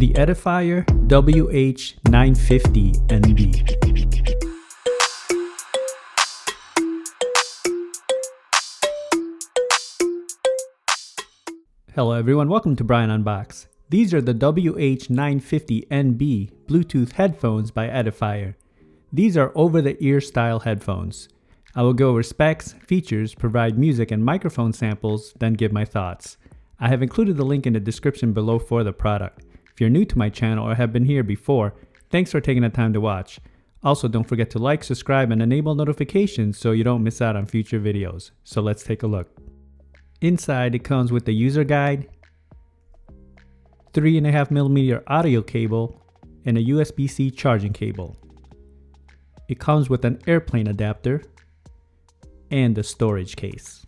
The Edifier WH950NB. Hello everyone, welcome to Brian Unboxed. These are the WH950NB Bluetooth headphones by Edifier. These are over-the-ear style headphones. I will go over specs, features, provide music and microphone samples, then give my thoughts. I have included the link in the description below for the product. If you're new to my channel or have been here before, thanks for taking the time to watch. Also, don't forget to like, subscribe, and enable notifications so you don't miss out on future videos. So let's take a look. Inside, it comes with the user guide, 3.5mm audio cable, and a USB-C charging cable. It comes with an airplane adapter and a storage case.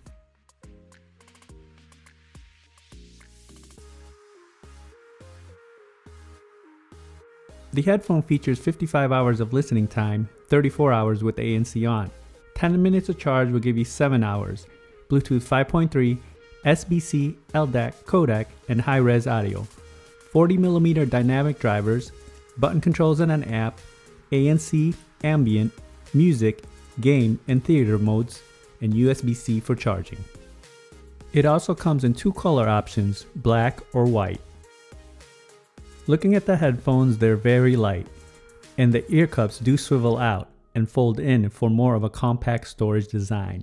The headphone features 55 hours of listening time, 34 hours with ANC on. 10 minutes of charge will give you 7 hours. Bluetooth 5.3, SBC, LDAC, codec, and high-res audio. 40mm dynamic drivers, button controls and an app, ANC, ambient, music, game, and theater modes, and USB-C for charging. It also comes in two color options, black or white. Looking at the headphones, they're very light, and the ear cups do swivel out and fold in for more of a compact storage design.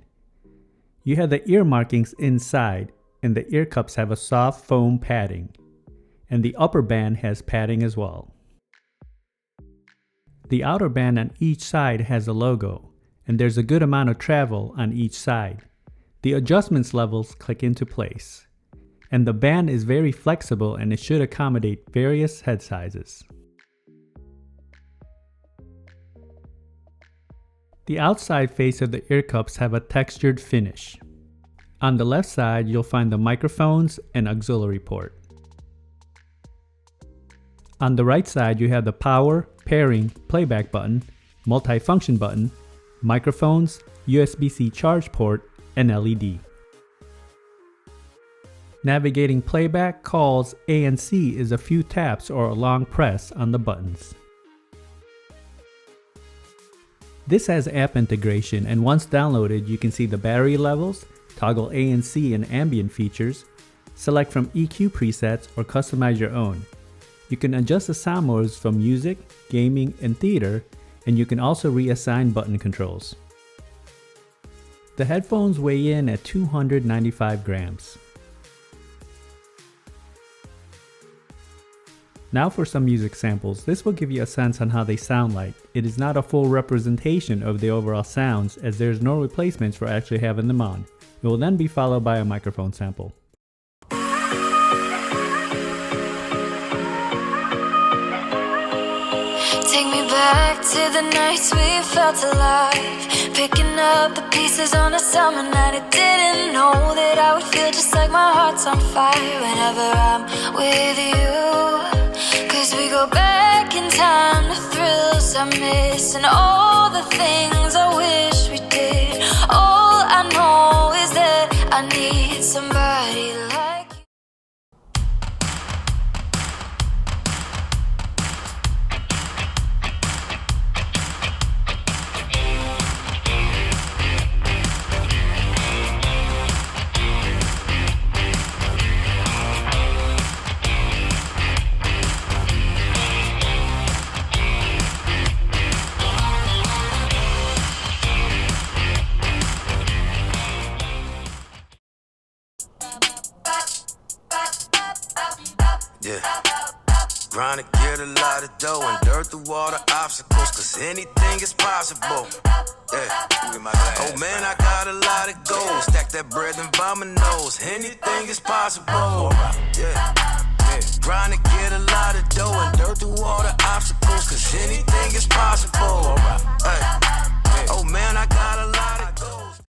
You have the ear markings inside, and the ear cups have a soft foam padding, and the upper band has padding as well. The outer band on each side has a logo, and there's a good amount of travel on each side. The adjustments levels click into place, and the band is very flexible and it should accommodate various head sizes. The outside face of the ear cups have a textured finish. On the left side, you'll find the microphones and auxiliary port. On the right side, you have the power, pairing, playback button, multifunction button, microphones, USB-C charge port, and LED. Navigating playback, calls, ANC is a few taps or a long press on the buttons. This has app integration, and once downloaded you can see the battery levels, toggle ANC and ambient features, select from EQ presets or customize your own. You can adjust the sound modes from music, gaming, and theater, and you can also reassign button controls. The headphones weigh in at 295 grams. Now for some music samples. This will give you a sense on how they sound like. It is not a full representation of the overall sounds, as there is no replacements for actually having them on. It will then be followed by a microphone sample. Take me back to the nights we felt alive, picking up the pieces on a summer night. I didn't know that I would feel just like my heart's on fire whenever I'm with you. Cause we go back in time, the thrills I miss, and all the things I wish we did. All I know is that I need somebody like you. Trying to get a lot of dough and dirt through all the obstacles, cause anything is possible. Oh man, I got a lot of gold. Stack that bread and vomit nose. Anything is possible. Trying to get a lot of dough and dirt through all the obstacles, cause anything is possible. Oh man, I got a lot of gold.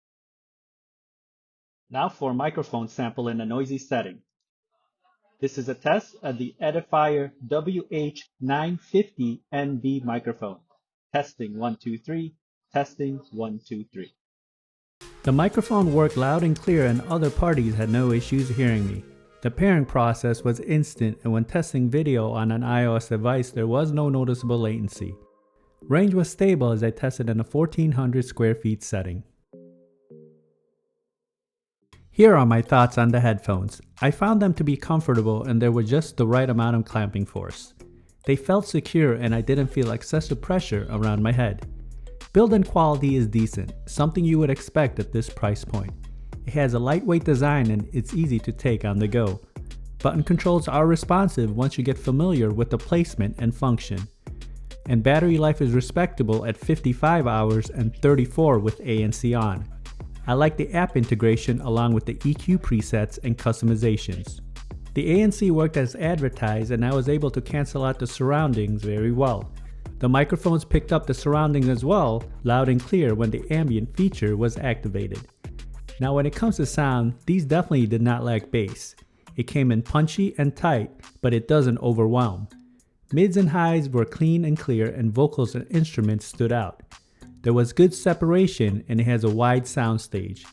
Now for a microphone sample in a noisy setting. This is a test of the Edifier WH950NB microphone. Testing 1 2 3. Testing 1 2 3. The microphone worked loud and clear, and other parties had no issues hearing me. The pairing process was instant, and when testing video on an iOS device there was no noticeable latency. Range was stable as I tested in a 1400 square feet setting. Here are my thoughts on the headphones. I found them to be comfortable and there was just the right amount of clamping force. They felt secure and I didn't feel excessive pressure around my head. Build-in quality is decent, something you would expect at this price point. It has a lightweight design and it's easy to take on the go. Button controls are responsive once you get familiar with the placement and function. And battery life is respectable at 55 hours and 34 with ANC on. I like the app integration along with the EQ presets and customizations. The ANC worked as advertised and I was able to cancel out the surroundings very well. The microphones picked up the surroundings as well, loud and clear when the ambient feature was activated. Now when it comes to sound, these definitely did not lack bass. It came in punchy and tight, but it doesn't overwhelm. Mids and highs were clean and clear and vocals and instruments stood out. There was good separation and it has a wide sound stage.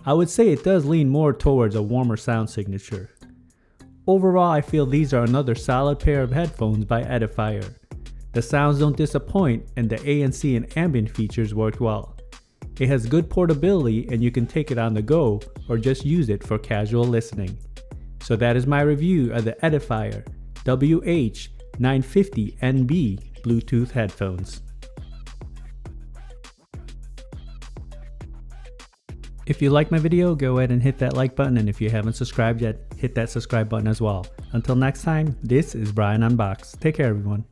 I would say it does lean more towards a warmer sound signature. Overall, I feel these are another solid pair of headphones by Edifier. The sounds don't disappoint and the ANC and ambient features worked well. It has good portability and you can take it on the go or just use it for casual listening. So that is my review of the Edifier WH950NB Bluetooth headphones. If you like my video, go ahead and hit that like button, and if you haven't subscribed yet, hit that subscribe button as well. Until next time, this is Brian Unboxed. Take care everyone.